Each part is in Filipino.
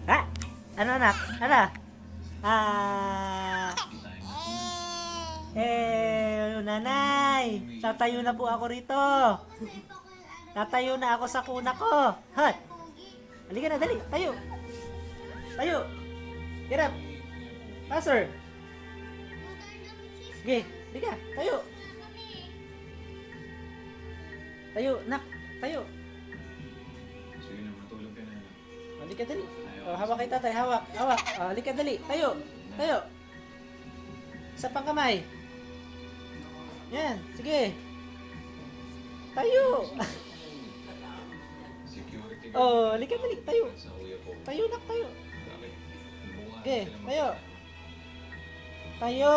Ha? Ano anak? Ano? Ah... Nanay! Tatayo na po ako rito. Tatayo na ako sa kuna ko. Hot! Halika na, dali. Tayo. Tayo. Get up. Faster. Okay, halika. Tayo. Tayo, nak. Tayo. Sige na, matulog ka na. Halika, dali. Oh, hawak kay tatay. Hawak. Hawak. Oh, halika, dali. Tayo. Tayo. Isa pang kamay. Yan. Sige. Tayo. Security guard. Oh, halika, dali. Tayo. Sa kuya ko. Tayo, nak. Tayo. Bakit? Bukas Okay, sila tayo. mag- Tayo.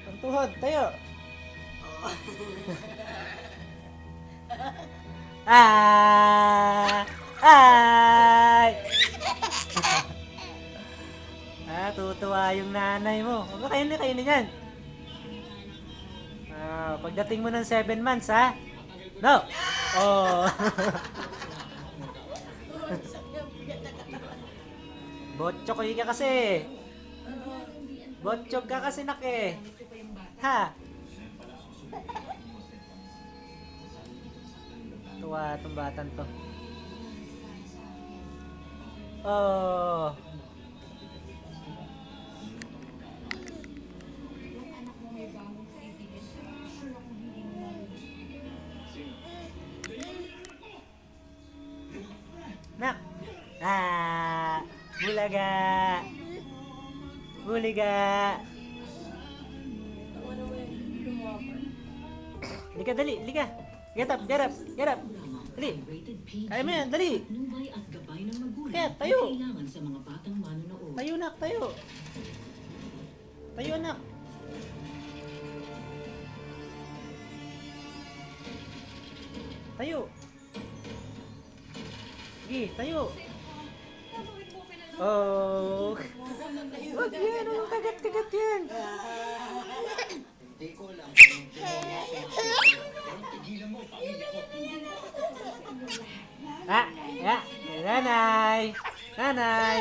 Ang tuhod. Tayo. Ay! Tutuwa yung nanay mo. Huwag mo kainin yan. Pagdating mo ng 7 months, ha? No! Oh! Botchok ka kasi. Botchok ka kasi, nak eh. Ha? Tuwa itong batan to. Oh. Nak. Bulaga. Buliga. Lika, dali, lika. Get up, get up, get up. Dali. Kaya mo yan, dali. Patnubay at gabay ng magulang Kaya, ay tayo. kailangan sa mga batang manonood. Tayo, nak, tayo. Tayo, nak. Tayo. Sige, tayo. Oh. Wag yan, anong kagat-kagat yan? Hindi ko alam kung tigilan mo, pamilya ko. Ya, nanay. Nanay.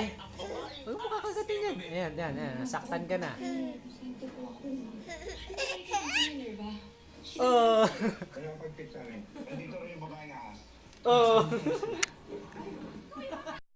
Huwag mo kakagatin yan. Ayan, yan, yan. Nasaktan ka na. Oh. Kaya pagpit sa akin, nandito rin yung babae na Oh.